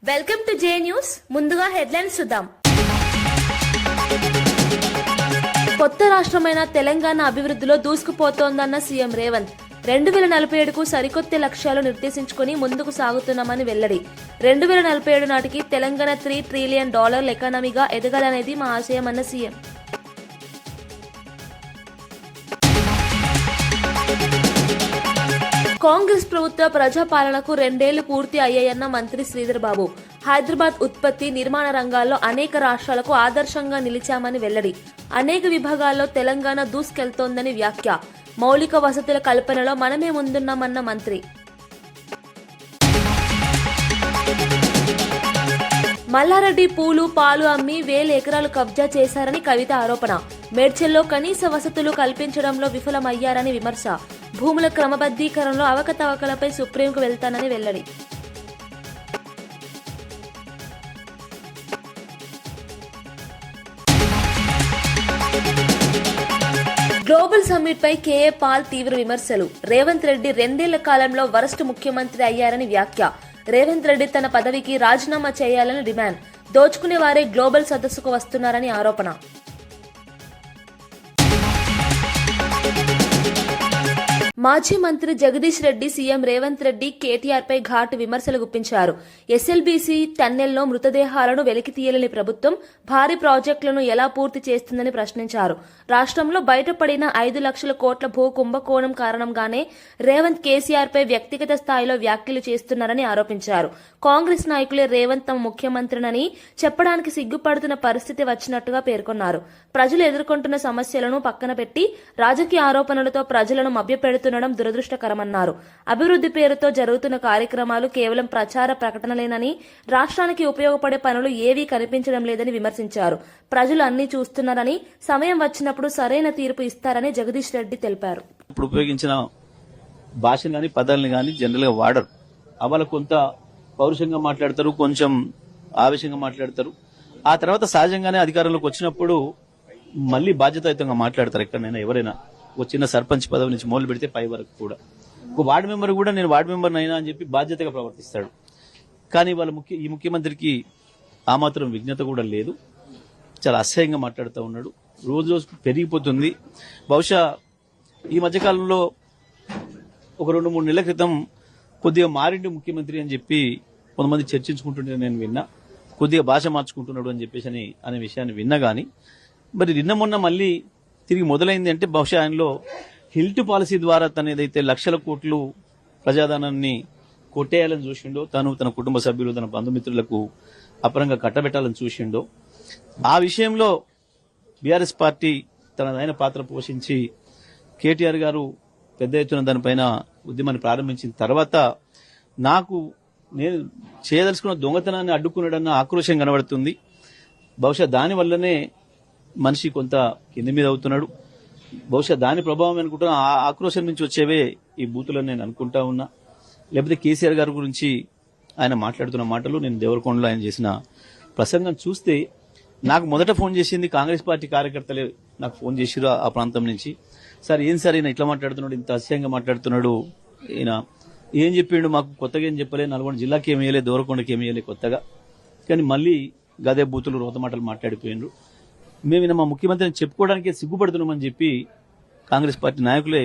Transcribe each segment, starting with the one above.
Welcome to J news. ముందుగా headlines చూద్దాం. కొత్త రాష్ట్రమైన తెలంగాణ అభివృద్ధిలో దూసుకుపోతోందన్న సీఎం రేవంత్. 2047కు సరికొత్త లక్ష్యాలు నిర్దేశించుకుని ముందుకు సాగుతున్నామని వెల్లడి. 2047 నాటికి తెలంగాణ $3 ట్రిలియన్ ఎకానమీగా ఎదగాలనేది మా ఆశయమన్న సీఎం. కాంగ్రెస్ ప్రభుత్వ ప్రజాపాలనకు 2 ఏళ్లు పూర్తి అయ్యాయన్న మంత్రి శ్రీధర్ బాబు. హైదరాబాద్ ఉత్పత్తి, నిర్మాణ రంగాల్లో అనేక రాష్ట్రాలకు ఆదర్శంగా నిలిచామని వెల్లడి. అనేక విభాగాల్లో తెలంగాణ దూసుకెళ్తోందని వ్యాఖ్య. మౌలిక వసతుల కల్పనలో మనమే ముందున్నామన్న మంత్రి. మల్లారెడ్డి పూలు, పాలు అమ్మి 1000 ఎకరాలు కబ్జా చేశారని కవిత ఆరోపణ. మేడ్చల్లో కనీస వసతులు కల్పించడంలో విఫలమయ్యారని విమర్శ. భూముల క్రమబద్దీకరణలో అవకతవకలపై సుప్రీంకు వెళ్తానని వెల్లడి. గ్లోబల్ సమ్మిట్ పై కేఏ పాల్ తీవ్ర విమర్శలు. రేవంత్ రెడ్డి 2 ఏళ్ల కాలంలో వరస్ట్ ముఖ్యమంత్రి అయ్యారని వ్యాఖ్య. రేవంత్ రెడ్డి తన పదవికి రాజీనామా చేయాలని డిమాండ్. దోచుకునే వారే గ్లోబల్ సదస్సుకు వస్తున్నారని ఆరోపణ. మాజీ మంత్రి జగదీష్ రెడ్డి సీఎం రేవంత్ రెడ్డి, కేటీఆర్ పై ఘాటు విమర్శలు గుప్పించారు. ఎస్ఎల్బీసీ టన్నెల్లో మృతదేహాలను వెలికి తీయలేని ప్రభుత్వం భారీ ప్రాజెక్టులను ఎలా పూర్తి చేస్తుందని ప్రశ్నించారు. రాష్ట్రంలో బయటపడిన 5 లక్షల కోట్ల భూ కుంభకోణం కారణంగానే రేవంత్ కేసీఆర్ పై వ్యక్తిగత స్థాయిలో వ్యాఖ్యలు చేస్తున్నారని ఆరోపించారు. కాంగ్రెస్ నాయకులే రేవంత్ తమ ముఖ్యమంత్రినని చెప్పడానికి సిగ్గుపడుతున్న పరిస్థితి వచ్చినట్టుగా పేర్కొన్నారు. ప్రజలు ఎదుర్కొంటున్న సమస్యలను పక్కన పెట్టి రాజకీయ ఆరోపణలతో ప్రజలను మభ్యపెడుతుండడం దురదృష్టకరమన్నారు. అభివృద్ధి పేరుతో జరుగుతున్న కార్యక్రమాలు కేవలం ప్రచార ప్రకటనలేనని, రాష్ట్రానికి ఉపయోగపడే పనులు ఏవీ కనిపించడం లేదని విమర్శించారు. ప్రజలు అన్ని చూస్తున్నారని, సమయం వచ్చినప్పుడు సరైన తీర్పు ఇస్తారని జగదీష్ రెడ్డి తెలిపారు. ఇప్పుడు ఉపయోగించిన భాషను గాని పదాలను గాని జనరల్ గా వాడరు. అవాళ కొంత పౌరుషంగా మాట్లాడతారు, కొంచెం ఆవేశంగా మాట్లాడతారు. ఆ తర్వాత సహజంగానే అధికారంలోకి వచ్చినప్పుడు మళ్లీ బాధ్యతాయుతంగా మాట్లాడతారు. ఎక్కడైనా ఎవరైనా ఒక చిన్న సర్పంచ్ పదవి నుంచి మొదలు పెడితే పై వరకు కూడా ఒక వార్డు మెంబర్ కూడా నేను వార్డు మెంబర్ అయినా అని చెప్పి బాధ్యతగా ప్రవర్తిస్తాడు. కానీ వాళ్ళ ఈ ముఖ్యమంత్రికి ఆ మాత్రం విజ్ఞత కూడా లేదు. చాలా అసహ్యంగా మాట్లాడుతూ ఉన్నాడు. రోజు రోజు పెరిగిపోతుంది. బహుశా ఈ మధ్యకాలంలో ఒక 2-3 నెలల క్రితం కొద్దిగా మారిండు ముఖ్యమంత్రి అని చెప్పి కొంతమంది చర్చించుకుంటుంటే నేను విన్నా. కొద్దిగా భాష మార్చుకుంటున్నాడు అని చెప్పేసి అనే విషయాన్ని విన్నా. గానీ మరి నిన్న మొన్న మళ్ళీ తిరిగి మొదలైంది అంటే బహుశా ఆయనలో హిల్ట్ పాలసీ ద్వారా తన ఏదైతే లక్షల కోట్లు ప్రజాధనాన్ని కొట్టేయాలని చూసిండో, తన కుటుంబ సభ్యులు, తన బంధుమిత్రులకు అపరంగా కట్టబెట్టాలని చూసిండో, ఆ విషయంలో బీఆర్ఎస్ పార్టీ తనదైన పాత్ర పోషించి కేటీఆర్ గారు పెద్ద ఎత్తున దానిపైన ఉద్యమాన్ని ప్రారంభించిన తర్వాత నేను చేయదలుచుకున్న దొంగతనాన్ని అడ్డుకున్నాడన్న ఆక్రోశం కనబడుతుంది. బహుశా దానివల్లనే మనిషి కొంత కింది మీద అవుతున్నాడు. బహుశా దాని ప్రభావం అనుకుంటున్నా. ఆ ఆక్రోశం నుంచి వచ్చేవే ఈ బూతులని నేను అనుకుంటా ఉన్నా. లేకపోతే కేసీఆర్ గారి గురించి ఆయన మాట్లాడుతున్న మాటలు, నేను దేవరకొండలో ఆయన చేసిన ప్రసంగం చూస్తే నాకు మొదట ఫోన్ చేసింది కాంగ్రెస్ పార్టీ కార్యకర్తలే నాకు ఫోన్ చేసిరు ఆ ప్రాంతం నుంచి. సార్ ఏం సార్ ఈయన ఇట్లా మాట్లాడుతున్నాడు, ఇంత అసహ్యంగా మాట్లాడుతున్నాడు, ఈయన ఏం చెప్పిండు, మాకు కొత్తగా ఏం చెప్పలే, నల్గొండ జిల్లాకి ఏమి వేయలే, దేవరకొండకి ఏమి వేయలే కొత్తగా, కానీ మళ్ళీ గదే బూతులు రోత మాటలు మాట్లాడిపోయిండ్రు. మేము మా ముఖ్యమంత్రిని చెప్పుకోవడానికి సిగ్గుపడుతున్నామని చెప్పి కాంగ్రెస్ పార్టీ నాయకులే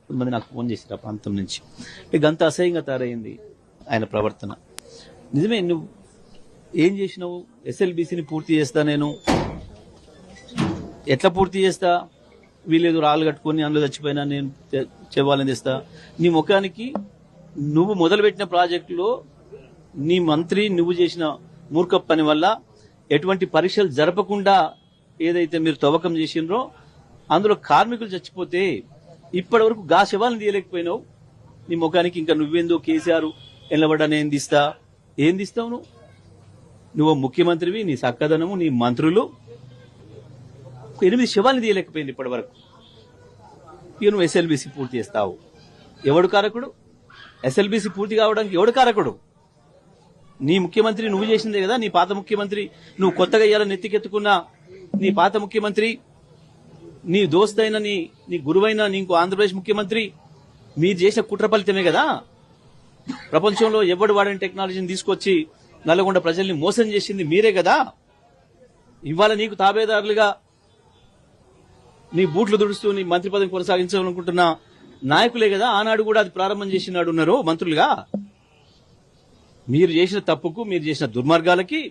కొంతమంది నాకు ఫోన్ చేశారు ఆ ప్రాంతం నుంచి. గంత అసహ్యంగా తయారైంది ఆయన ప్రవర్తన. నిజమే, నువ్వు ఏం చేసినావు? ఎస్ఎల్బీసీని పూర్తి చేస్తా, నేను ఎట్లా పూర్తి చేస్తా, వీళ్ళేదో రాళ్ళు కట్టుకుని అందులో చచ్చిపోయినా నేను చెవాలని తెస్తా. నీ ముఖానికి నువ్వు మొదలుపెట్టిన ప్రాజెక్టులో నీ మంత్రి నువ్వు చేసిన మూర్ఖ పని వల్ల ఎటువంటి పరీక్షలు జరపకుండా ఏదైతే మీరు తవ్వకం చేసినరో అందులో కార్మికులు చచ్చిపోతే ఇప్పటి వరకు గా శవాలను తీయలేకపోయినావు. నీ ముఖానికి ఇంకా నువ్వేందో కేసీఆర్ ఎల్లబడ్డా నేను తీస్తా, ఏం తీస్తావు నువ్వు ముఖ్యమంత్రివి, నీ సక్కదనము, నీ మంత్రులు 8 శవాలను తీయలేకపోయింది ఇప్పటి వరకు. ఇక నువ్వు ఎస్ఎల్బీసీ పూర్తి చేస్తావు. ఎవడు కారకుడు? ఎస్ఎల్బీసీ పూర్తి కావడానికి ఎవడు కారకుడు? నీ ముఖ్యమంత్రి నువ్వు చేసిందే కదా. నీ పాత ముఖ్యమంత్రి, నువ్వు కొత్తగా ఇయ్యాలని నెత్తికెత్తుకున్న నీ పాత ముఖ్యమంత్రి, నీ దోస్తైన నీ గురువైన నీకు ఆంధ్రప్రదేశ్ ముఖ్యమంత్రి మీరు చేసిన కుట్ర ఫలితమే కదా. ప్రపంచంలో ఎవడు వాడిన టెక్నాలజీని తీసుకొచ్చి నల్లగొండ ప్రజల్ని మోసం చేసింది మీరే కదా. ఇవాళ నీకు తాబేదారులుగా నీ బూట్లు దుడుస్తూ నీ మంత్రి పదవి కొనసాగించాలనుకుంటున్న నాయకులే కదా ఆనాడు కూడా అది ప్రారంభం చేసినాడు ఉన్నారు మంత్రులుగా. మీరు చేసిన తప్పుకు, మీరు చేసిన దుర్మార్గాలకి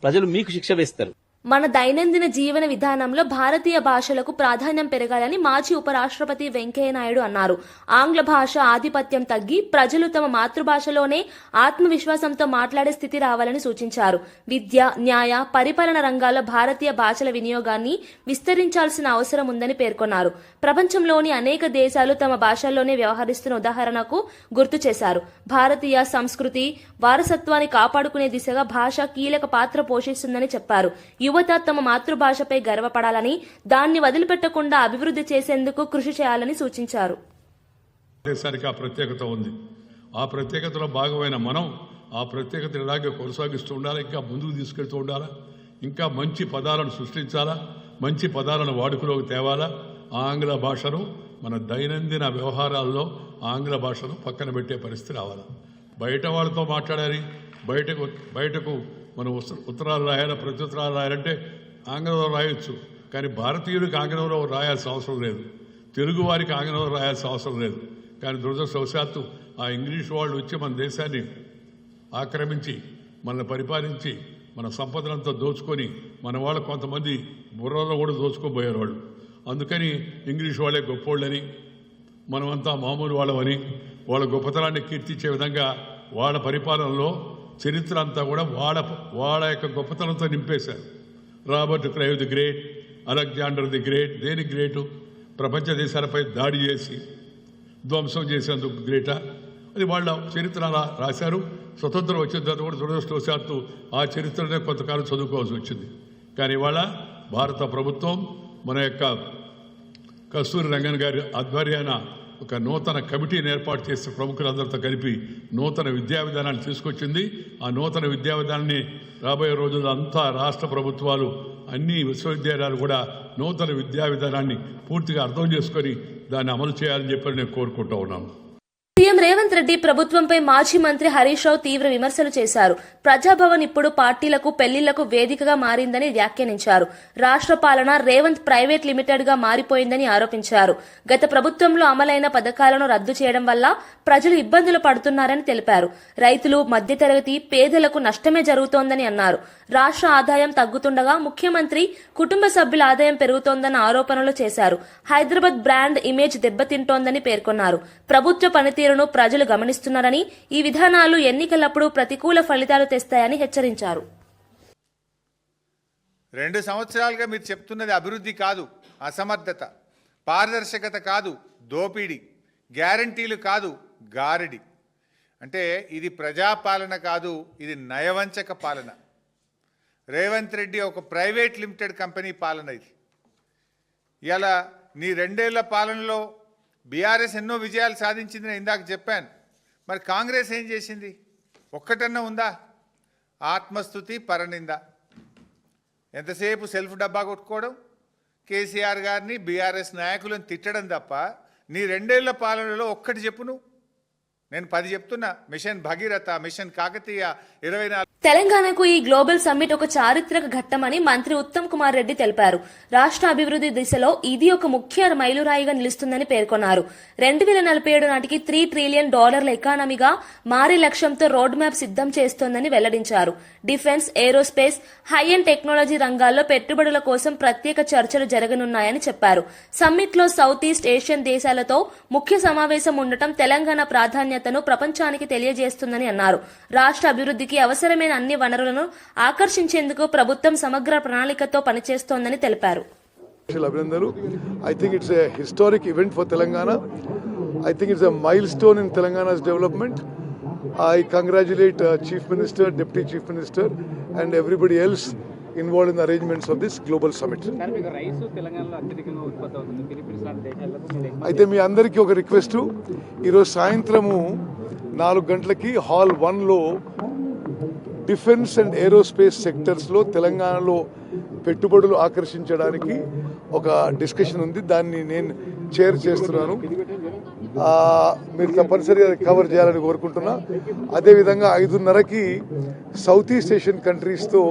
ప్రజలు మీకు శిక్ష వేస్తారు. మన దైనందిన జీవన విధానంలో భారతీయ భాషలకు ప్రాధాన్యం పెరగాలని మాజీ ఉపరాష్ట్రపతి వెంకయ్యనాయుడు అన్నారు. ఆంగ్ల భాష ఆధిపత్యం తగ్గి ప్రజలు తమ మాతృభాషలోనే ఆత్మవిశ్వాసంతో మాట్లాడే స్థితి రావాలని సూచించారు. విద్య, న్యాయ, పరిపాలన రంగాల్లో భారతీయ భాషల వినియోగాన్ని విస్తరించాల్సిన అవసరం ఉందని పేర్కొన్నారు. ప్రపంచంలోని అనేక దేశాలు తమ భాషల్లోనే వ్యవహరిస్తున్న ఉదాహరణకు గుర్తు చేశారు. భారతీయ సంస్కృతి వారసత్వాన్ని కాపాడుకునే దిశగా భాష కీలక పాత్ర పోషిస్తుందని చెప్పారు. యువత తమ మాతృభాషపై గర్వపడాలని, దాన్ని వదిలిపెట్టకుండా అభివృద్ధి చేసేందుకు కృషి చేయాలని సూచించారు. దేశానికి ఆ ప్రత్యేకత ఉంది. ఆ ప్రత్యేకతలో భాగమైన మనం ఆ ప్రత్యేకత ఇలాగే కొనసాగిస్తూ ఉండాలా, ఇంకా ముందుకు తీసుకెళ్తూ ఉండాలా, ఇంకా మంచి పదాలను సృష్టించాలా, మంచి పదాలను వాడుకలోకి తేవాలా. ఆంగ్ల భాషను మన దైనందిన వ్యవహారాల్లో ఆంగ్ల భాషను పక్కన పెట్టే పరిస్థితి రావాలి. బయట వాళ్ళతో మాట్లాడాలి, బయటకు మనం ఉత్తరాలు రాయాలి, ప్రత్యుత్తరాలు రాయాలంటే ఆంగ్లంలో రాయొచ్చు. కానీ భారతీయుడికి ఆంగ్లంలో రాయాల్సిన అవసరం లేదు, తెలుగు వారికి ఆంగ్లంలో రాయాల్సిన అవసరం లేదు. కానీ దురదృష్టవశాత్తు ఆ ఇంగ్లీష్ వాళ్ళు వచ్చి మన దేశాన్ని ఆక్రమించి మనల్ని పరిపాలించి మన సంపదనంతా దోచుకొని మన వాళ్ళు కొంతమంది బుర్రలో కూడా దోచుకోబోయారు వాళ్ళు. అందుకని ఇంగ్లీష్ వాళ్ళే గొప్పోళ్ళని, మనమంతా మామూలు వాళ్ళమని వాళ్ళ గొప్పతనాన్ని కీర్తించే విధంగా వాళ్ళ పరిపాలనలో చరిత్ర అంతా కూడా వాళ్ళ యొక్క గొప్పతనంతో నింపేశారు. Robert Clive the great, Alexander the great. దేని గ్రేటు? ప్రపంచ దేశాలపై దాడి చేసి ధ్వంసం చేసేందుకు గ్రేటా? అది వాళ్ళ చరిత్ర రాశారు. స్వతంత్రం వచ్చిన తర్వాత కూడా దురదృష్టవశాత్తు ఆ చరిత్రనే కొంతకాలం చదువుకోవాల్సి వచ్చింది. కానీ ఇవాళ భారత ప్రభుత్వం మన యొక్క కస్తూరి రంగన్ గారి ఆధ్వర్యాన ఒక నూతన కమిటీని ఏర్పాటు చేసి ప్రముఖులందరితో కలిపి నూతన విద్యా విధానాన్ని తీసుకొచ్చింది. ఆ నూతన విద్యా విధానాన్ని రాబోయే రోజుల్లో అంతా రాష్ట్ర ప్రభుత్వాలు, అన్ని విశ్వవిద్యాలయాలు కూడా నూతన విద్యా విధానాన్ని పూర్తిగా అర్థం చేసుకొని దాన్ని అమలు చేయాలని చెప్పి నేను కోరుకుంటూ ఉన్నాను. సీఎం రేవంత్ రెడ్డి ప్రభుత్వంపై మాజీ మంత్రి హరీష్ రావు తీవ్ర విమర్శలు చేశారు. ప్రజాభవన్ ఇప్పుడు పార్టీలకు, పెళ్లిళ్లకు వేదికగా మారిందని వ్యాఖ్యానించారు. రాష్ట్ర పాలన రేవంత్ ప్రైవేట్ లిమిటెడ్ గా మారిపోయిందని ఆరోపించారు. గత ప్రభుత్వంలో అమలైన పథకాలను రద్దు చేయడం వల్ల ప్రజలు ఇబ్బందులు పడుతున్నారని తెలిపారు. రైతులు, మధ్యతరగతి పేదలకు నష్టమే జరుగుతోందని అన్నారు. రాష్ట్ర ఆదాయం తగ్గుతుండగా ముఖ్యమంత్రి కుటుంబ సభ్యుల ఆదాయం పెరుగుతోందన్న ఆరోపణలు చేశారు. హైదరాబాద్ బ్రాండ్ ఇమేజ్ దెబ్బతింటోందని పేర్కొన్నారు. ప్రభుత్వ పనితీరును ప్రజలు గమనిస్తున్నారని, ఈ విధానాలు ఎన్నికలప్పుడు ప్రతికూల ఫలితాలు తెస్తాయని హెచ్చరించారు. 2 సంవత్సరాలుగా మీరు చెప్తున్నది అభివృద్ధి కాదు, అసమర్థత, పారదర్శకత కాదు, దోపిడీ, గ్యారంటీలు కాదు, గారడి. అంటే ఇది ప్రజాపాలన కాదు, ఇది నయవంచక పాలన. రేవంత్ రెడ్డి ఒక ప్రైవేట్ లిమిటెడ్ కంపెనీ పాలన ఇది. ఇలా నీ 2 ఏళ్ల పాలనలో బీఆర్ఎస్ ఎన్నో విజయాలు సాధించింది, నేను ఇందాక చెప్పాను. మరి కాంగ్రెస్ ఏం చేసింది? ఒక్కటన్నా ఉందా? ఆత్మస్తుతి, పరనింద. ఎంతసేపు సెల్ఫ్ డబ్బా కొట్టుకోవడం, కేసీఆర్ గారిని, బీఆర్ఎస్ నాయకులను తిట్టడం తప్ప నీ 2 ఏళ్ల పాలనలో ఒక్కటి చెప్పు నువ్వు. నేను 10 చెప్తున్నా. Mission Bhagiratha, mission Kakatiya, 24. తెలంగాణకు ఈ గ్లోబల్ సమ్మిట్ ఒక చారిత్రక ఘట్టమని మంత్రి ఉత్తమ్ కుమార్ రెడ్డి తెలిపారు. రాష్ట్ర అభివృద్ధి దిశలో ఇది ఒక ముఖ్య మైలురాయిగా నిలుస్తుందని పేర్కొన్నారు. 2047 నాటికి $3 ట్రిలియన్ ఎకానమీగా మారే లక్ష్యంతో రోడ్ మ్యాప్ సిద్దం చేస్తోందని వెల్లడించారు. Defence, aerospace, high and technology రంగాల్లో పెట్టుబడుల కోసం ప్రత్యేక చర్చలు జరగనున్నాయని చెప్పారు. సమ్మిట్ లో సౌత్ ఈస్ట్ ఏషియన్ దేశాలతో ముఖ్య సమావేశం ఉండటం తెలంగాణ ప్రాధాన్యతను ప్రపంచానికి తెలియజేస్తుందని అన్నారు. రాష్ట్ర అభివృద్ధికి అవసరమైన అన్ని వనరులను ఆకర్షించేందుకు ప్రభుత్వం సమగ్ర ప్రణాళికతో పనిచేస్తోందని తెలిపారు. I think it's a historic event for Telangana. I think it's a milestone in Telangana's development. I congratulate Chief Minister, Deputy Chief Minister and everybody else involved in the arrangements of this global summit. అయితే మీ అందరికీ ఒక request, ఈరోజు సాయంత్రము 4 గంటలకి hall 1లో defence and aerospace సెక్టర్స్లో తెలంగాణలో పెట్టుబడులు ఆకర్షించడానికి ఒక డిస్కషన్ ఉంది. దాన్ని నేను చైర్ చేస్తున్నాను. మీరు తప్పనిసరిగా కవర్ చేయాలని కోరుకుంటున్నా. అదేవిధంగా 5:30కి సౌత్ ఈస్ట్ ఏషియన్ కంట్రీస్తో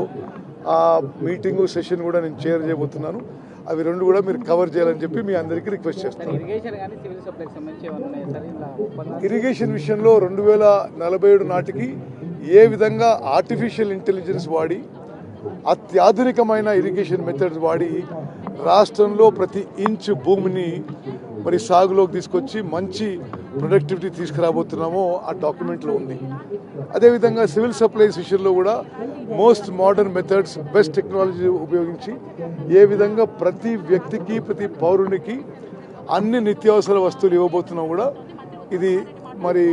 మీటింగు సెషన్ కూడా నేను చైర్ చేయబోతున్నాను. అవి రెండు కూడా మీరు కవర్ చేయాలని చెప్పి మీ అందరికీ రిక్వెస్ట్ చేస్తాను. ఇరిగేషన్ విషయంలో 2047 నాటికి ఏ విధంగా ఆర్టిఫిషియల్ ఇంటెలిజెన్స్ వాడి అత్యాధునికమైన ఇరిగేషన్ మెథడ్స్ వాడి రాష్ట్రంలో ప్రతి ఇంచు భూమిని మరి సాగులోకి తీసుకొచ్చి మంచి ప్రొడక్టివిటీ తీసుకురాబోతున్నామో ఆ డాక్యుమెంట్లో ఉంది. అదేవిధంగా సివిల్ సప్లైస్ విషయంలో కూడా most modern methods, best technology ఉపయోగించి ఏ విధంగా ప్రతి వ్యక్తికి, ప్రతి పౌరునికి అన్ని నిత్యావసర వస్తువులు ఇవ్వబోతున్నాం కూడా ఇది మరి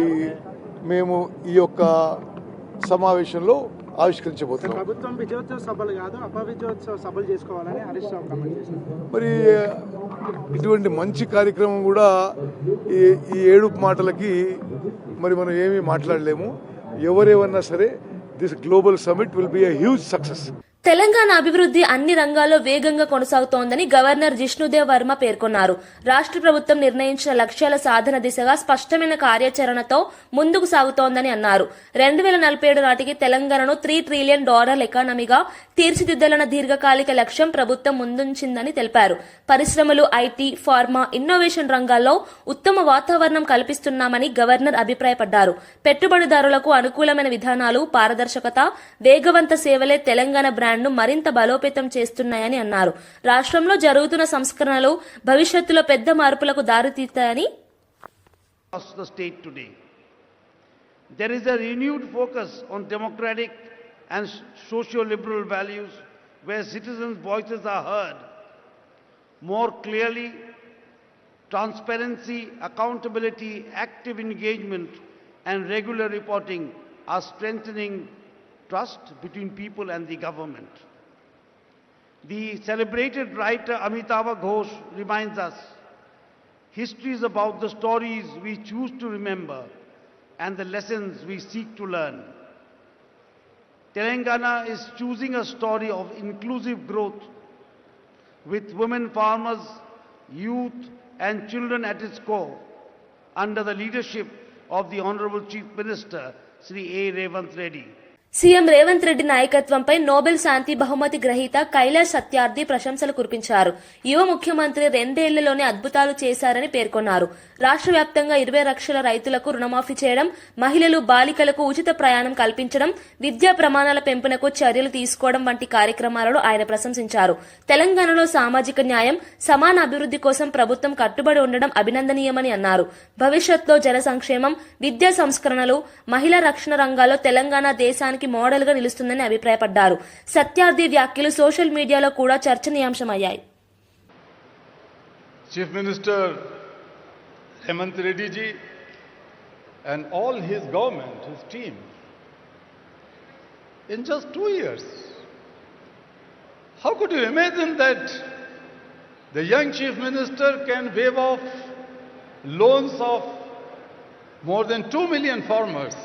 మేము ఈ యొక్క సమావేశంలో ఆవిష్కరించబోతున్నాం. ప్రభుత్వం విజయోత్సవ సభలు కాదు, అపవిజయోత్సవ సభలు చేసుకోవాలని హరీష్ రావు కామెంట్ చేశారు. మరి ఇటువంటి మంచి కార్యక్రమం కూడా ఈ ఏడుపు మాటలకి మరి మనం ఏమీ మాట్లాడలేము. ఎవరేమన్నా సరే this global summit will be a huge success. Telangana అభివృద్ధి అన్ని రంగాల్లో వేగంగా కొనసాగుతోందని గవర్నర్ జిష్ణుదేవ్ వర్మ పేర్కొన్నారు. రాష్ట్ర ప్రభుత్వం నిర్ణయించిన లక్ష్యాల సాధన దిశగా స్పష్టమైన కార్యాచరణతో ముందుకు సాగుతోందని అన్నారు. 2047 నాటికి తెలంగాణను $3 ట్రిలియన్ ఎకానమీగా తీర్చిదిద్దాలన్న దీర్ఘకాలిక లక్ష్యం ప్రభుత్వం ముందుంచిందని తెలిపారు. పరిశ్రమలు, ఐటీ, ఫార్మా, ఇన్నోవేషన్ రంగాల్లో ఉత్తమ వాతావరణం కల్పిస్తున్నామని గవర్నర్ అభిప్రాయపడ్డారు. పెట్టుబడిదారులకు అనుకూలమైన విధానాలు, పారదర్శకత, వేగవంత సేవలే తెలంగాణ బ్రాండ్ను మరింత బలోపేతం చేస్తున్నాయని అన్నారు. రాష్ట్రంలో జరుగుతున్న సంస్కరణలు భవిష్యత్తులో పెద్ద మార్పులకు దారితీస్తాయని. The state today, there is a renewed focus on democratic and socio-liberal values where citizens' voices are heard more clearly. Transparency, accountability, active engagement and regular reporting are strengthening trust between people and the government. The celebrated writer Amitabh Ghosh reminds us, history is about the stories we choose to remember and the lessons we seek to learn. Telangana is choosing a story of inclusive growth with women farmers, youth and children at its core under the leadership of the Honorable Chief Minister Sri A. Revanth Reddy. CM Revanth Reddy నాయకత్వంపై Nobel శాంతి బహుమతి గ్రహీత కైలాష్ సత్యార్థి ప్రశంసలు కురిపించారు. యువ ముఖ్యమంత్రి 2 ఏళ్లలోనే అద్భుతాలు చేశారని పేర్కొన్నారు. రాష్ట్ర వ్యాప్తంగా 20 లక్షల రైతులకు రుణమాఫీ చేయడం, మహిళలు, బాలికలకు ఉచిత ప్రయాణం కల్పించడం, విద్యా ప్రమాణాల పెంపునకు చర్యలు తీసుకోవడం వంటి కార్యక్రమాలను ఆయన ప్రశంసించారు. తెలంగాణలో సామాజిక న్యాయం, సమాన అభివృద్ధి కోసం ప్రభుత్వం కట్టుబడి ఉండడం అభినందనీయమని అన్నారు. భవిష్యత్తులో జన సంక్షేమం, విద్యా సంస్కరణలు, మహిళా రక్షణ రంగాల్లో తెలంగాణ దేశానికి మోడల్ గా నిలుస్తుందని అభిప్రాయపడ్డారు. సత్యార్థి వ్యాఖ్యలు సోషల్ మీడియాలో కూడా చర్చనీయాంశమయ్యాయి. Chief Minister Revanth Reddy ji and all his government, his team, in just 2 years, how could you imagine that the young Chief Minister can waive off loans of more than 2 million farmers?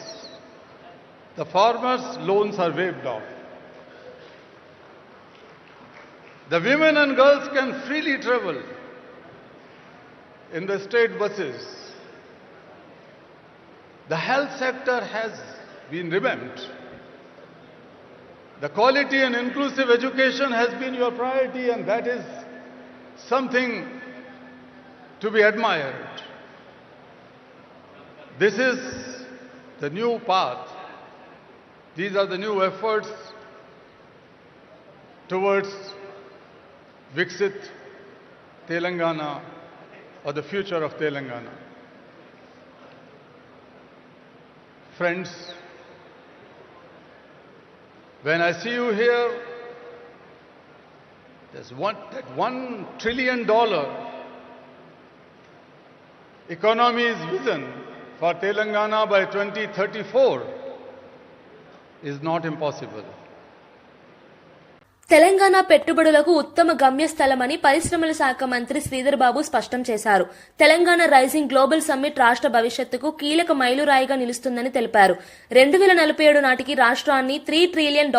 The farmers' loans are waived off. The women and girls can freely travel in the state buses. The health sector has been revamped. The quality and inclusive education has been your priority, and that is something to be admired. This is the new path. These are the new efforts towards Viksit Telangana, or the future of Telangana. Friends, when I see you here, there's $1 trillion economy's vision for Telangana by 2034 is not impossible. Telangana పెట్టుబడులకు ఉత్తమ గమ్యస్థలమని పరిశ్రమల శాఖ మంత్రి శ్రీధర్ బాబు స్పష్టం చేశారు. Telangana rising global summit రాష్ట్ర భవిష్యత్తుకు కీలక మైలురాయిగా నిలుస్తుందని తెలిపారు. 2047 నాటికి రాష్ట్రాన్ని $3 ట్రిలియన్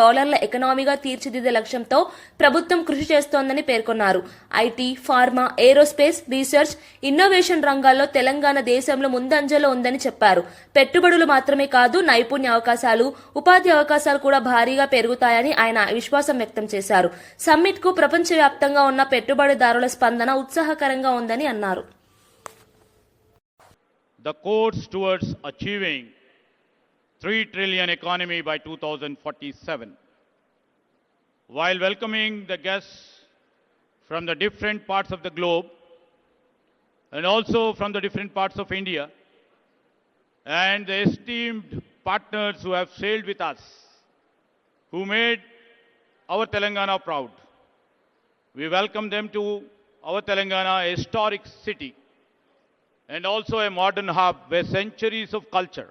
ఎకనామీగా తీర్చిదిద్దే లక్ష్యంతో ప్రభుత్వం కృషి చేస్తోందని పేర్కొన్నారు. IT, pharma, aerospace, research, innovation రంగాల్లో తెలంగాణ దేశంలో ముందంజలో ఉందని చెప్పారు. పెట్టుబడులు మాత్రమే కాదు, నైపుణ్య అవకాశాలు, ఉపాధి అవకాశాలు కూడా భారీగా పెరుగుతాయని ఆయన విశ్వాసం వ్యక్తం చేశారు. సమ్మిట్ కు ప్రపంచవ్యాప్తంగా ఉన్న పెట్టుబడిదారుల స్పందన ఉత్సాహకరంగా ఉందని అన్నారు. The course towards achieving $3 trillion economy by 2047. While welcoming the guests from the different parts of the globe and also from the different parts of India and the esteemed partners who have sailed with us, who made our Telangana proud. We welcome them to our Telangana, a historic city and also a modern hub where centuries of culture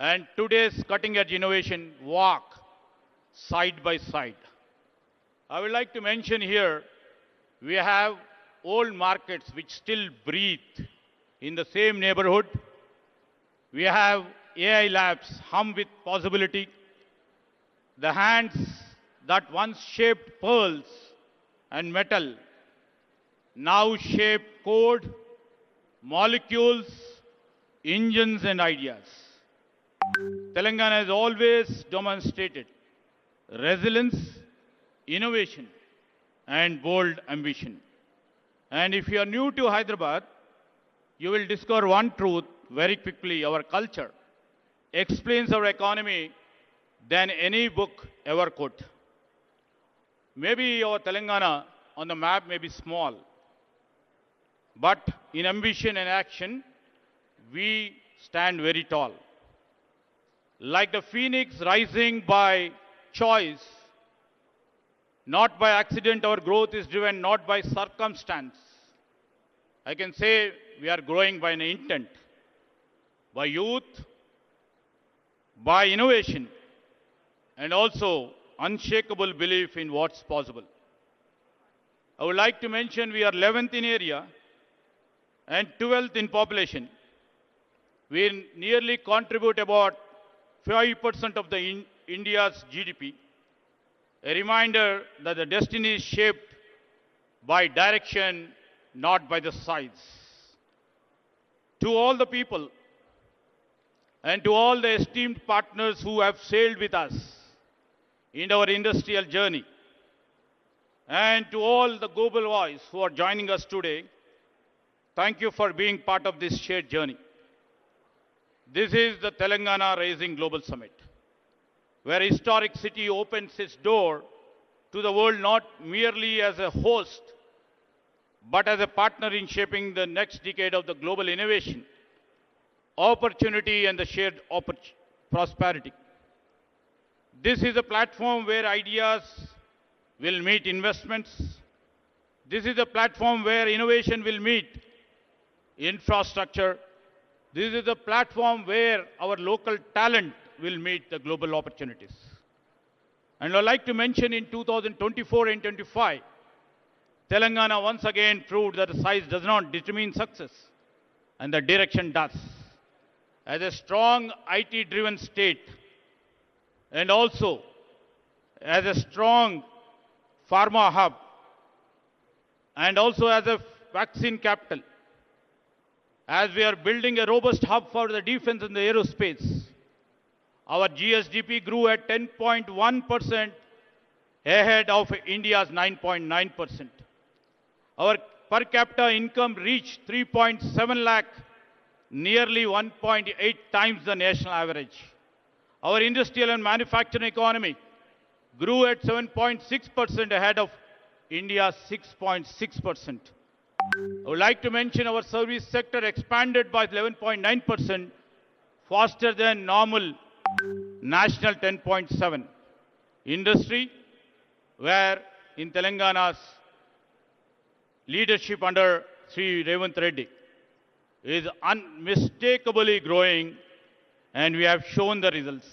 and today's cutting-edge innovation walk side by side. I would like to mention here, we have old markets which still breathe in the same neighborhood. We have AI labs hum with possibility. The hands that once shaped pearls and metal now shape code, molecules, engines and ideas. Telangana has always demonstrated resilience, innovation and bold ambition. And if you are new to Hyderabad, you will discover one truth very quickly. Our culture explains our economy than any book ever could. Maybe our Telangana on the map may be small, but in ambition and action, we stand very tall. Like the phoenix rising by choice, not by accident, our growth is driven not by circumstance. I can say we are growing by an intent, by youth, by innovation, and also unshakable belief in what's possible. I would like to mention we are 11th in area and 12th in population. We nearly contribute about 5% of the India's GDP. A reminder that the destiny is shaped by direction, not by the size. To all the people and to all the esteemed partners who have sailed with us in our industrial journey, and to all the global voice who are joining us today, thank you for being part of this shared journey. This is the Telangana Raising Global Summit, where a historic city opens its door to the world not merely as a host, but as a partner in shaping the next decade of the global innovation, opportunity and the shared prosperity. This is a platform where ideas will meet investments. This is a platform where innovation will meet infrastructure. This is a platform where our local talent will meet the global opportunities. And I'd like to mention in 2024 and 25, Telangana once again proved that the size does not determine success, and the direction does. As a strong IT-driven state, and also as a strong pharma hub, and also as a vaccine capital, as we are building a robust hub for the defense and the aerospace, our GSDP grew at 10.1% ahead of India's 9.9%. Our per capita income reached 3.7 lakh, nearly 1.8 times the national average. Our industrial and manufacturing economy grew at 7.6% ahead of India's 6.6%. I would like to mention our service sector expanded by 11.9%, faster than normal national 10.7. Industry, where in Telangana's leadership under Sri Revanth Reddy, is unmistakably growing, and we have shown the results.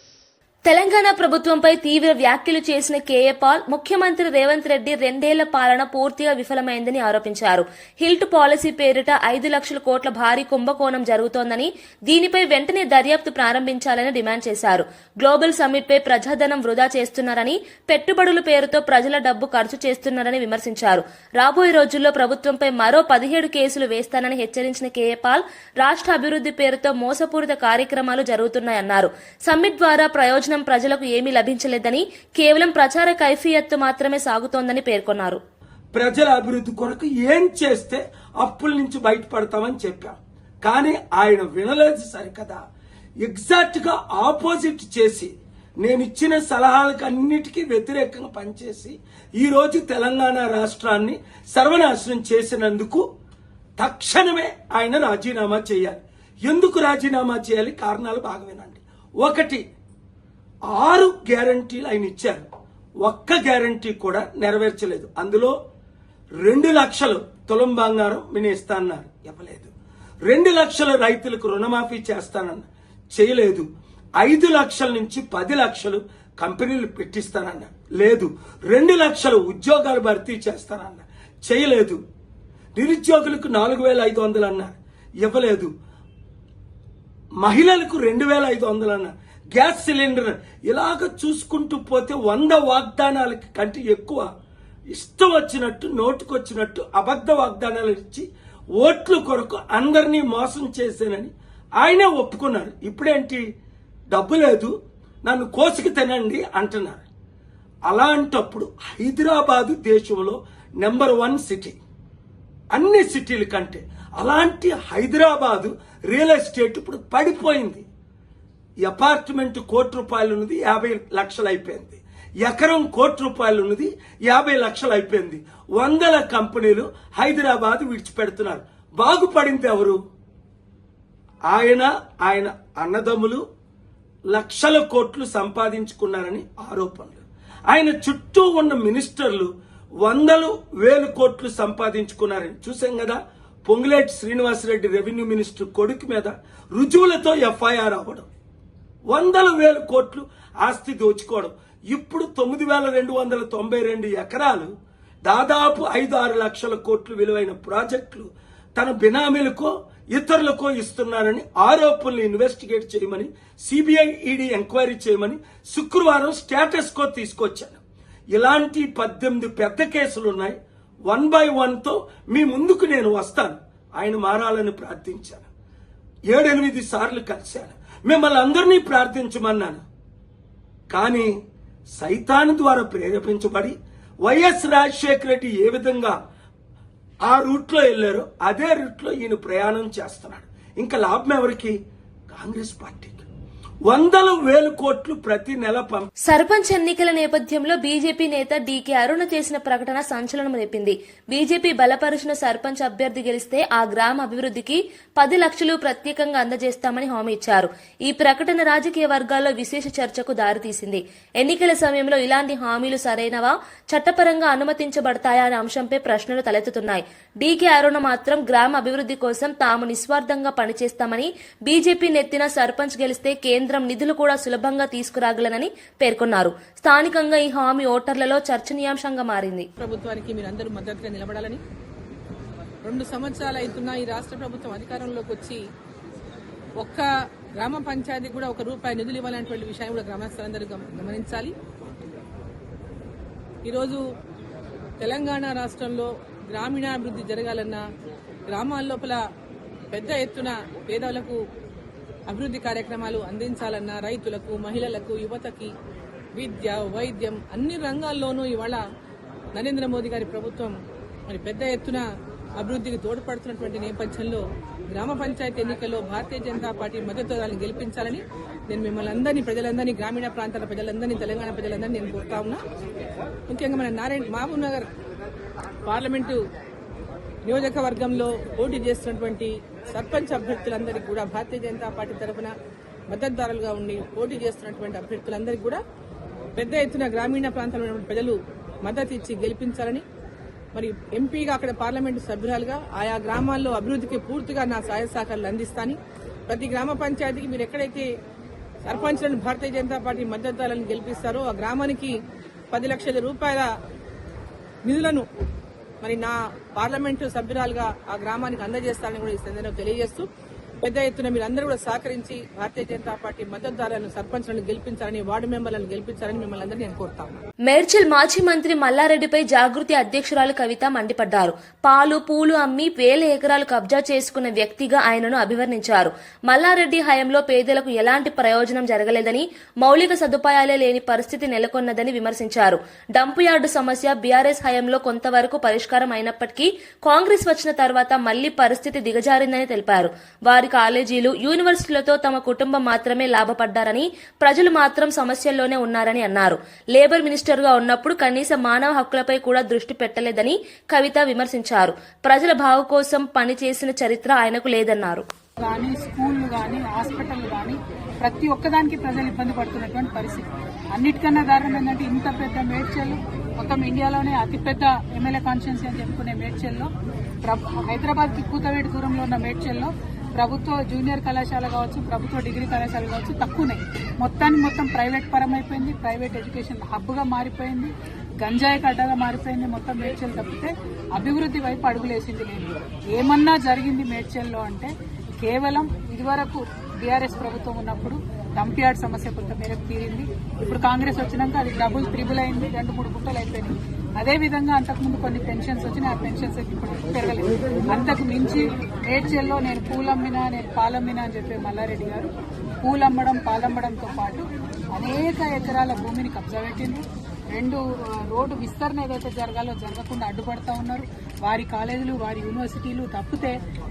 Telangana ప్రభుత్వంపై తీవ్ర వ్యాఖ్యలు చేసిన KA Paul ముఖ్యమంత్రి రేవంత్ రెడ్డి 2 ఏళ్ల పాలన పూర్తిగా విఫలమైందని ఆరోపించారు. హిల్ట్ పాలసీ పేరిట 5 లక్షల కోట్ల భారీ కుంభకోణం జరుగుతోందని, దీనిపై వెంటనే దర్యాప్తు ప్రారంభించాలని డిమాండ్ చేశారు. గ్లోబల్ సమ్మిట్పై ప్రజాధనం వృధా చేస్తున్నారని, పెట్టుబడుల పేరుతో ప్రజల డబ్బు ఖర్చు చేస్తున్నారని విమర్శించారు. రాబోయే రోజుల్లో ప్రభుత్వంపై మరో 17 కేసులు వేస్తానని హెచ్చరించిన కేఏ పాల్ రాష్ట్ర అభివృద్ది పేరుతో మోసపూరిత కార్యక్రమాలు జరుగుతున్నాయన్నారు. సమ్మిట్ ద్వారా ప్రయోజనం ప్రజలకు ఏమీ లభించలేదని, కేవలం ప్రచార కైఫియత్తు మాత్రమే సాగుతోందని పేర్కొన్నారు. ప్రజల అభివృద్ధి కొరకు ఏం చేస్తే అప్పుల నుంచి బయటపడతామని చెప్పాం, కానీ ఆయన వినలేదు సరికదా. ఎగ్జాక్ట్ గా ఆపోజిట్ చేసి, నేను ఇచ్చిన సలహాలకు అన్నిటికీ వ్యతిరేకంగా పనిచేసి ఈ రోజు తెలంగాణ రాష్ట్రాన్ని సర్వనాశనం చేసినందుకు తక్షణమే ఆయన రాజీనామా చేయాలి. ఎందుకు రాజీనామా చేయాలి? కారణాలు బాగా వినండి. 1, 6 గ్యారంటీలు ఆయన ఇచ్చారు, ఒక్క గ్యారంటీ కూడా నెరవేర్చలేదు. అందులో 2 లక్షలు తులం బంగారం ఇస్తానన్నారు, ఇవ్వలేదు. 2 లక్షల రైతులకు రుణమాఫీ చేస్తానన్నారు, చేయలేదు. 5 లక్షల నుంచి 10 లక్షలు కంపెనీలు పెట్టిస్తానన్నారు, లేదు. 2 లక్షల ఉద్యోగాలు భర్తీ చేస్తానన్నారు, చేయలేదు. నిరుద్యోగులకు 4,500 అన్నారు, ఇవ్వలేదు. మహిళలకు 2,500 అన్నారు, గ్యాస్ సిలిండర్. ఇలాగ చూసుకుంటూ పోతే 100 వాగ్దానాలకి కంటే ఎక్కువ ఇష్టం వచ్చినట్టు, నోటుకొచ్చినట్టు అబద్ధ వాగ్దానాలు ఇచ్చి ఓట్ల కొరకు అందరినీ మోసం చేశానని ఆయనే ఒప్పుకున్నారు. ఇప్పుడేంటి, డబ్బు లేదు, నన్ను కోసికి తినండి అంటున్నారు. అలాంటప్పుడు హైదరాబాదు దేశంలో నెంబర్ 1 సిటీ, అన్ని సిటీల కంటే. అలాంటి హైదరాబాదు రియల్ ఎస్టేట్ ఇప్పుడు పడిపోయింది. అపార్ట్మెంట్ ₹1,00,00,000 ఉన్నది 50 లక్షలు అయిపోయింది. ఎకరం ₹1,00,00,000 ఉన్నది 50 లక్షలు అయిపోయింది. 100 కంపెనీలు హైదరాబాద్ విడిచిపెడుతున్నారు. బాగుపడింది ఎవరు? ఆయన అన్నదమ్ములు లక్షల కోట్లు సంపాదించుకున్నారని ఆరోపణలు. ఆయన చుట్టూ ఉన్న మినిస్టర్లు 100,000 కోట్లు సంపాదించుకున్నారని చూసాం కదా. పొంగులేటి శ్రీనివాసరెడ్డి రెవెన్యూ మినిస్టర్ కొడుకు మీద రుజువులతో ఎఫ్ఐఆర్ అవ్వడం, 100,000 కోట్లు ఆస్తి దోచుకోవడం. ఇప్పుడు 9,292 ఎకరాలు, దాదాపు 5-6 లక్షల కోట్లు విలువైన ప్రాజెక్టులు తన బినామీలకో ఇతరులకో ఇస్తున్నారని ఆరోపణలు ఇన్వెస్టిగేట్ చేయమని, సిబిఐ ఈడీ ఎంక్వైరీ చేయమని శుక్రవారం స్టేటస్ కో తీసుకొచ్చాను. ఇలాంటి 18 పెద్ద కేసులున్నాయి. 1 by 1తో మీ ముందుకు నేను వస్తాను. ఆయన మారాలని ప్రార్థించాను, 7-8 సార్లు కలిశాను, మిమ్మల్ని అందరినీ ప్రార్థించమన్నాను. కానీ సైతాను ద్వారా ప్రేరేపించబడి వైఎస్ రాజశేఖర రెడ్డి ఏ విధంగా ఆ రూట్లో వెళ్లారో అదే రూట్లో ఈయన ప్రయాణం చేస్తున్నాడు. ఇంకా లాభం ఎవరికి? కాంగ్రెస్ పార్టీకి. 100,000 కోట్లు ప్రతి నెల సర్పంచ్ ఎన్నికల నేపథ్యంలో బీజేపీ నేత డీకే అరుణ చేసిన ప్రకటన సంచలనం రేపింది. బీజేపీ బలపరిచిన సర్పంచ్ అభ్యర్థి గెలిస్తే ఆ గ్రామ అభివృద్ధికి 10 లక్షలు ప్రత్యేకంగా అందజేస్తామని హామీ ఇచ్చారు. ఈ ప్రకటన రాజకీయ వర్గాల్లో విశేష చర్చకు దారితీసింది. ఎన్నికల సమయంలో ఇలాంటి హామీలు సరైనవా, చట్టపరంగా అనుమతించబడతాయా అనే అంశంపై ప్రశ్నలు తలెత్తుతున్నాయి. డీకే అరుణ మాత్రం గ్రామ అభివృద్ధి కోసం తాము నిస్వార్థంగా పనిచేస్తామని, బీజేపీ నెత్తిన సర్పంచ్ గెలిస్తే కేంద్రం నిధులు కూడా సులభంగా తీసుకురాగలనని పేర్కొన్నారు. స్థానికంగా ఈ హామీ ఓటర్లలో చర్చనీయాంశంగా మారింది. ప్రభుత్వానికి మీరందరూ మద్దతుగా నిలబడాలని, 2 సంవత్సరాలు అవుతున్న ఈ రాష్ట్ర ప్రభుత్వం అధికారంలోకి వచ్చి ఒక్క గ్రామ పంచాయతీ కూడా ₹1 నిధులు ఇవ్వాలనేటువంటి విషయాన్ని కూడా గ్రామస్తులందరూ గమనించాలి. ఈరోజు తెలంగాణ రాష్ట్రంలో గ్రామీణాభివృద్ధి జరగాలన్నా, గ్రామాల లోపల పెద్ద ఎత్తున పేదలకు అభివృద్ధి కార్యక్రమాలు అందించాలన్నా, రైతులకు, మహిళలకు, యువతకి విద్య, వైద్యం అన్ని రంగాల్లోనూ ఇవాళ నరేంద్ర మోదీ గారి ప్రభుత్వం మరి పెద్ద ఎత్తున అభివృద్ధికి తోడ్పడుతున్నటువంటి నేపథ్యంలో గ్రామ పంచాయతీ ఎన్నికల్లో భారతీయ జనతా పార్టీ మద్దతుదారులను గెలిపించాలని నేను మిమ్మల్ని అందరినీ, ప్రజలందరినీ, గ్రామీణ ప్రాంతాల ప్రజలందరినీ, తెలంగాణ ప్రజలందరినీ నేను కోరుతా ఉన్నా. ముఖ్యంగా మన మహబూబ్ నగర్ పార్లమెంటు నియోజకవర్గంలో పోటీ చేస్తున్నటువంటి సర్పంచ్ అభ్యర్థులందరికీ కూడా భారతీయ జనతా పార్టీ తరఫున మద్దతుదారులుగా ఉండి పోటీ చేస్తున్నటువంటి అభ్యర్థులందరికీ కూడా పెద్ద ఎత్తున గ్రామీణ ప్రాంతంలో ఉన్న ప్రజలు మద్దతు ఇచ్చి గెలిపించాలని, మరి ఎంపీగా అక్కడ పార్లమెంటు సభ్యురాలుగా ఆయా గ్రామాల్లో అభివృద్ధికి పూర్తిగా నా సహాయ సహకారాలు అందిస్తాను. ప్రతి గ్రామ పంచాయతీకి మీరు ఎక్కడైతే సర్పంచ్లను భారతీయ జనతా పార్టీ మద్దతుదారులను గెలిపిస్తారో ఆ గ్రామానికి 10 లక్షల రూపాయల నిధులను మరి నా పార్లమెంటు సభ్యురాలుగా ఆ గ్రామానికి అందజేస్తారని కూడా ఈ సందర్భంగా తెలియజేస్తూ పెద్ద ఎత్తున మీరందరూ కూడా సహకరించి భారతీయ జనతా పార్టీ మద్దతుదారులను సర్పంచ్లను గెలిపించాలని వార్డు మెంబర్లను గెలిపించాలని మిమ్మల్ని అందరినీ నేను కోరుతాను. మేడ్చల్ మాజీ మంత్రి మల్లారెడ్డిపై జాగృతి అధ్యక్షురాలు కవిత మండిపడ్డారు. పాలు పూలు అమ్మి 1000 ఎకరాలు కబ్జా చేసుకున్న వ్యక్తిగా ఆయనను అభివర్ణించారు. మల్లారెడ్డి హయాంలో పేదలకు ఎలాంటి ప్రయోజనం జరగలేదని, మౌలిక సదుపాయాలే లేని పరిస్థితి నెలకొన్నదని విమర్శించారు. డంపు యార్డు సమస్య బీఆర్ఎస్ హయాంలో కొంతవరకు పరిష్కారం అయినప్పటికీ కాంగ్రెస్ వచ్చిన తర్వాత మళ్లీ పరిస్థితి దిగజారిందని తెలిపారు. వారి కాలేజీలు, యూనివర్సిటీలతో తమ కుటుంబం మాత్రమే లాభపడ్డారని, ప్రజలు మాత్రం సమస్యల్లోనే ఉన్నారని అన్నారు. లేబర్ మినిస్టర్గా ఉన్నప్పుడు కనీస మానవ హక్కులపై కూడా దృష్టి పెట్టలేదని కవిత విమర్శించారు. ప్రజల బాగు కోసం పనిచేసిన చరిత్ర ఆయనకు లేదన్నారు. కానీ స్కూళ్లు కానీ హాస్పిటల్ కానీ ప్రతి ఒక్కదానికి ప్రజలు ఇబ్బంది పడుతున్నటువంటి పరిస్థితి. అన్నిటికన్నా దారుణం ఏంటంటే ఇంత పెద్ద మేడ్చల్, మొత్తం ఇండియాలోనే అతిపెద్ద ఎమ్మెల్యే కాన్స్టిట్యున్సీ అని చెప్పుకునే మేడ్చల్లో, హైదరాబాద్ కి కూతవేటి దూరంలో ఉన్న మేడ్చల్లో ప్రభుత్వ జూనియర్ కళాశాల కావచ్చు, ప్రభుత్వ డిగ్రీ కళాశాల కావచ్చు తక్కువనే. మొత్తం ప్రైవేట్ పరం అయిపోయింది. ప్రైవేట్ ఎడ్యుకేషన్ హబ్గా మారిపోయింది. గంజాయి గడ్డగా మారిపోయింది. మొత్తం మేడ్చల్ తప్పితే అభివృద్ధి వైపు అడుగులేసింది లేదు. ఏమన్నా జరిగింది మేడ్చల్లో అంటే కేవలం ఇదివరకు బీఆర్ఎస్ ప్రభుత్వం ఉన్నప్పుడు డంప్యార్డ్ సమస్య కొంత మేరకు తీరింది. ఇప్పుడు కాంగ్రెస్ వచ్చినాక అది డబుల్ త్రిబుల్ అయింది, 2-3 గుంటలు అయిపోయింది. అదేవిధంగా అంతకుముందు కొన్ని పెన్షన్స్ వచ్చినాయి, ఆ పెన్షన్స్ ఇప్పుడు పెరగలేదు. అంతకు మించి మేడ్చల్లో నేను పూలమ్మినా, నేను పాలమ్మినా అని చెప్పే మల్లారెడ్డి గారు పూలమ్మడం, పాలమ్మడంతో పాటు అనేక ఎకరాల భూమిని కబ్జా పెట్టింది. 2 రోడ్డు విస్తరణ ఏదైతే జరగాలో జరగకుండా అడ్డుపడతా ఉన్నారు. వారి కాలేజీలు, వారి యూనివర్సిటీలు తప్పితే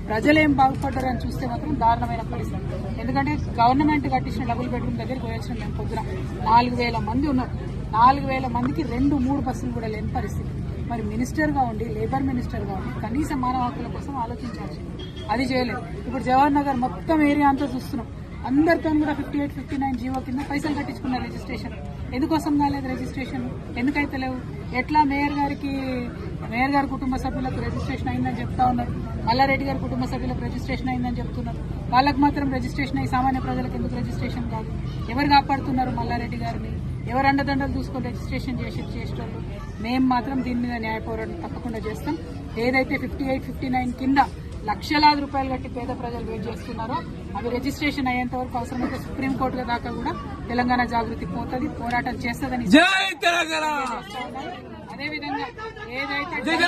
ప్రజలేం బాగుపడ్డారని చూస్తే మాత్రం దారుణమైన పరిస్థితి. ఎందుకంటే గవర్నమెంట్ కట్టించిన డబుల్ బెడ్రూమ్ దగ్గరికి పోయొచ్చిన మేము పొద్దున 4000 మంది ఉన్నారు. 4000 మందికి 2-3 బస్సులు కూడా లేని పరిస్థితి. మరి మినిస్టర్గా ఉండి, లేబర్ మినిస్టర్గా ఉండి కనీస మానవ హక్కుల కోసం ఆలోచించాల్సింది, అది చేయలేదు. ఇప్పుడు జవహర్ నగర్ మొత్తం ఏరియా అంతా చూస్తున్నాం. అందరితో కూడా 58, 59 జీవో కింద పైసలు కట్టించుకున్నారు రిజిస్ట్రేషన్. ఎందుకోసం కాలేదు రిజిస్ట్రేషన్? ఎందుకైతే లేవు? ఎట్లా మేయర్ గారి కుటుంబ సభ్యులకు రిజిస్ట్రేషన్ అయిందని చెప్తా ఉన్నారు, మల్లారెడ్డి గారి కుటుంబ సభ్యులకు రిజిస్ట్రేషన్ అయిందని చెప్తున్నారు. వాళ్ళకు మాత్రం రిజిస్ట్రేషన్ అయ్యి సామాన్య ప్రజలకు ఎందుకు రిజిస్ట్రేషన్ కాదు? ఎవరు కాపాడుతున్నారు మల్లారెడ్డి గారిని? ఎవరు అండదండలు చూసుకొని రిజిస్ట్రేషన్ చేసేటోళ్ళు? మేము మాత్రం దీని మీద న్యాయ పోరాటం తప్పకుండా చేస్తాం. ఏదైతే 58, 59 కింద లక్షలాది రూపాయలు కట్టి పేద ప్రజలు వెయిట్ చేస్తున్నారో అవి రిజిస్ట్రేషన్ అయ్యేంత వరకు అవసరమైతే సుప్రీంకోర్టు దాకా కూడా తెలంగాణ జాగృతి పోతుంది, పోరాటం చేస్తుందని. అదేవిధంగా ఏదైతే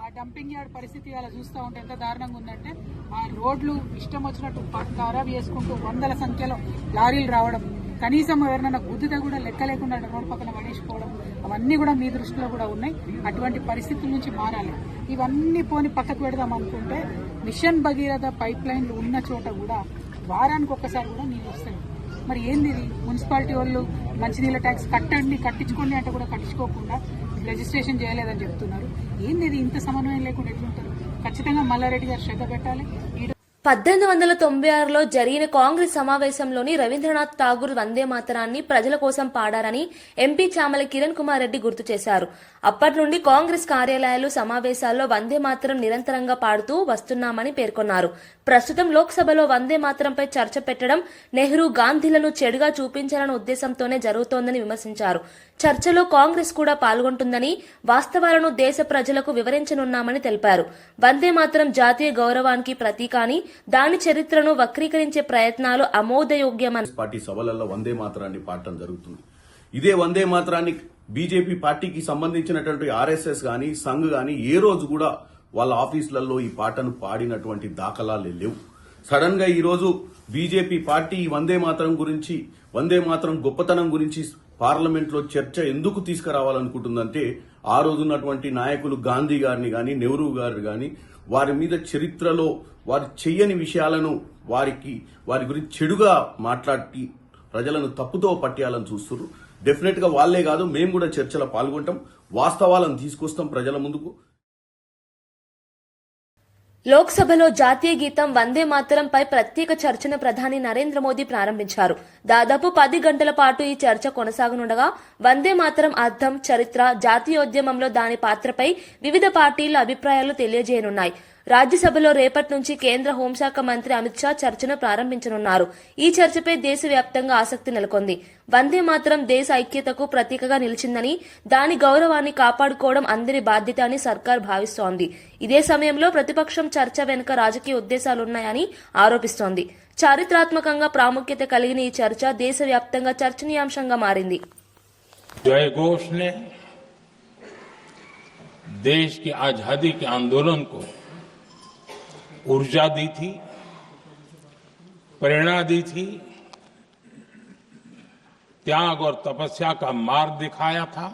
ఆ డంపింగ్ యార్డ్ పరిస్థితి అలా చూస్తూ ఉంటే ఎంత దారుణంగా ఉందంటే, ఆ రోడ్లు ఇష్టం వచ్చినట్టు ఖరాబ్ చేసుకుంటూ 100ల సంఖ్యలో లారీలు రావడం, కనీసం ఎవరైనా గుద్దితే కూడా లెక్క లేకుండా రోడ్డు పక్కన పడేసుకోవడం, అవన్నీ కూడా మీ దృష్టిలో కూడా ఉన్నాయి. అటువంటి పరిస్థితుల నుంచి మారాలి. ఇవన్నీ పోని పక్కకు పెడదాం అనుకుంటే మిషన్ భగీరథ పైప్ లైన్లు ఉన్న చోట కూడా వారానికి ఒక్కసారి కూడా నీళ్ళు వస్తాయి. మరి ఏంది ఇది? మున్సిపాలిటీ వాళ్ళు మంచినీళ్ళ ట్యాక్స్ కట్టించుకోండి అంటే కూడా కట్టించుకోకుండా రిజిస్ట్రేషన్ చేయలేదని చెప్తున్నారు. ఏంది ఇది? ఇంత సమన్వయం లేకుండా ఎట్లుంటారు? ఖచ్చితంగా మల్లారెడ్డి గారు శ్రద్ధ పెట్టాలి. 1896లో జరిగిన కాంగ్రెస్ సమావేశంలోని రవీంద్రనాథ్ ఠాగూర్ వందే మాతరాన్ని ప్రజల కోసం పాడారని ఎంపీ చామల కిరణ్ కుమార్ రెడ్డి గుర్తు చేశారు. అప్పటి నుండి కాంగ్రెస్ కార్యాలయాలు, సమావేశాల్లో వందే మాతరం నిరంతరంగా పాడుతూ వస్తున్నామని పేర్కొన్నారు. ప్రస్తుతం లోక్సభలో వందే మాతరంపై చర్చ పెట్టడం నెహ్రూ, గాంధీలను చెడుగా చూపించాలన్న ఉద్దేశంతోనే జరుగుతోందని విమర్శించారు. చర్చలో కాంగ్రెస్ కూడా పాల్గొంటుందని, వాస్తవాలను దేశ ప్రజలకు వివరించనున్నామని తెలిపారు. వందే మాతరం జాతీయ గౌరవానికి ప్రతీక అని, దాని చరిత్రను వక్రీకరించే ప్రయత్నాలు అమోదయోగ్యమని పార్టీ సభలలో వందే మాతరాన్ని పాడటం జరుగుతుంది. ఇదే వందే మాతరాన్ని బీజేపీ పార్టీకి సంబంధించినటువంటి ఆర్ఎస్ఎస్ గాని, సంఘ్ గాని ఏ రోజు కూడా వాళ్ళ ఆఫీసులలో ఈ పాటను పాడినటువంటి దాఖలాలు లేవు. సడన్ గా ఈ రోజు బీజేపీ పార్టీ వందే మాతరం గురించి, వందే మాతరం గొప్పతనం గురించి పార్లమెంట్ లో చర్చ ఎందుకు తీసుకురావాలనుకుంటుందంటే, ఆ రోజున్నటువంటి నాయకులు గాంధీ గారిని గాని, నెహ్రూ గారిని గాని, వారి మీద చరిత్రలో వారు చెయ్యని విషయాలను వారి గురించి చెడుగా మాట్లాడి ప్రజలను తప్పుతో పట్టేయాలని చూస్తున్నారు. డెఫినెట్ గా వాళ్లే కాదు, మేము కూడా చర్చలో పాల్గొంటాం, వాస్తవాలను తీసుకొస్తాం ప్రజల ముందుకు. లోక్సభలో జాతీయ గీతం వందే మాతరంపై ప్రత్యేక చర్చను ప్రధాని నరేంద్ర మోదీ ప్రారంభించారు. దాదాపు 10 గంటల పాటు ఈ చర్చ కొనసాగనుండగా వందే మాతరం అర్థం, చరిత్ర, జాతీయోద్యమంలో దాని పాత్రపై వివిధ పార్టీల అభిప్రాయాలు తెలియజేయనున్నాయి. రాజ్యసభలో రేపటి నుంచి కేంద్ర హోంశాఖ మంత్రి అమిత్ షా చర్చను ప్రారంభించనున్నారు. ఈ చర్చపై దేశవ్యాప్తంగా ఆసక్తి నెలకొంది. వందే మాతరం దేశ ఐక్యతకు ప్రతీకగా నిలిచిందని, దాని గౌరవాన్ని కాపాడుకోవడం అందరి బాధ్యత అని సర్కార్ భావిస్తోంది. ఇదే సమయంలో ప్రతిపక్షం చర్చ వెనుక రాజకీయ ఉద్దేశాలున్నాయని ఆరోపిస్తోంది. చారిత్రాత్మకంగా ప్రాముఖ్యత కలిగిన ఈ చర్చ దేశవ్యాప్తంగా చర్చనీయాంశంగా మారింది. जय घोष ने देश की आजादी के आंदोलन को ऊर्जा दी थी, प्रेरणा दी थी, त्याग और तपस्या का मार्ग दिखाया था.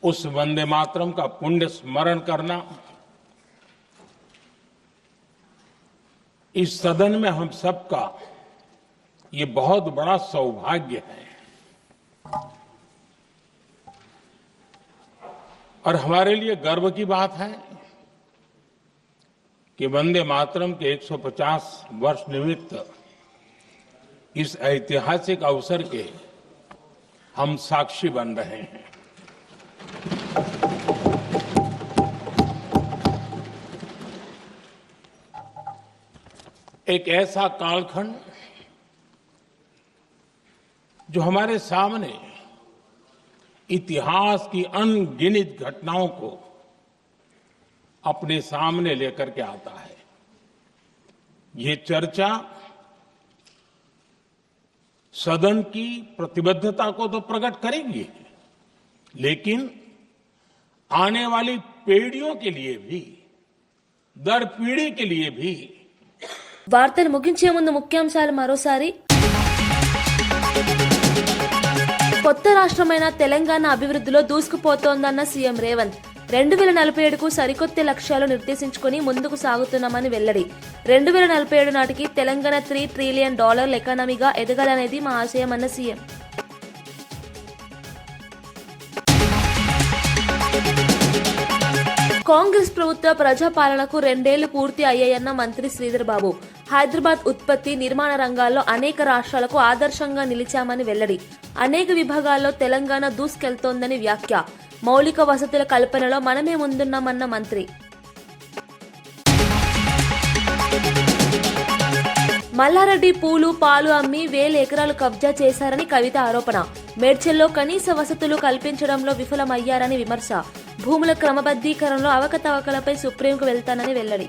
उस वंदे मातरम का पुण्य स्मरण करना इस सदन में हम सबका ये बहुत बड़ा सौभाग्य है और हमारे लिए गर्व की बात है कि वंदे मातरम के 150 वर्ष निमित्त इस ऐतिहासिक अवसर के हम साक्षी बन रहे हैं. एक ऐसा कालखंड जो हमारे सामने इतिहास की अनगिनत घटनाओं को अपने सामने लेकर के आता है. ये चर्चा सदन की प्रतिबद्धता को तो प्रकट करेगी, लेकिन आने वाली पीढ़ियों के लिए भी, दर पीढ़ी के लिए भी. వార్తలు ముగించే ముందు ముఖ్యాంశాలు మరోసారి. కొత్త రాష్ట్రమైన తెలంగాణ అభివృద్ధిలో దూసుకుపోతోందన్న సీఎం రేవంత్. 2047కు సరికొత్త లక్ష్యాలు నిర్దేశించుకుని ముందుకు సాగుతున్నామని వెల్లడి. 2047 నాటికి తెలంగాణ $3 ట్రిలియన్ ఎకానమీగా ఎదగాలనేది మా ఆశయమన్న సీఎం. కాంగ్రెస్ ప్రభుత్వ ప్రజాపాలనకు 2 ఏళ్లు పూర్తి అయ్యాయన్న మంత్రి శ్రీధర్ బాబు. హైదరాబాద్ ఉత్పత్తి, నిర్మాణ రంగాల్లో అనేక రాష్ట్రాలకు ఆదర్శంగా నిలిచామని వెల్లడి. అనేక విభాగాల్లో తెలంగాణ దూసుకెళ్తోందని వ్యాఖ్య. మౌలిక వసతుల కల్పనలో మనమే ముందున్నామన్న మంత్రి. మల్లారెడ్డి పూలు, పాలు అమ్మి 1000 ఎకరాలు కబ్జా చేశారని కవిత ఆరోపణ. మేడ్చల్లో కనీస వసతులు కల్పించడంలో విఫలమయ్యారని విమర్శ. భూముల క్రమబద్దీకరణలో అవకతవకలపై సుప్రీంకు వెళ్తానని వెల్లడి.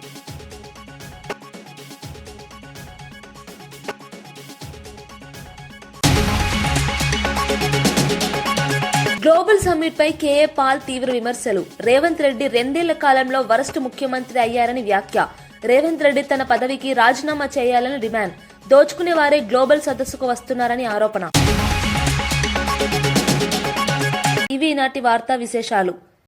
గ్లోబల్ సమ్మిట్ పై కేఏ పాల్ తీవ్ర విమర్శలు. రేవంత్ రెడ్డి 2 ఏళ్ల కాలంలో వరస్ట్ ముఖ్యమంత్రి అయ్యారని వ్యాఖ్య. రేవంత్ రెడ్డి తన పదవికి రాజీనామా చేయాలని డిమాండ్. దోచుకునే వారే గ్లోబల్ సదస్సుకు వస్తున్నారని ఆరోపణ. ఇవి ఈనాటి వార్తా విశేషాలు.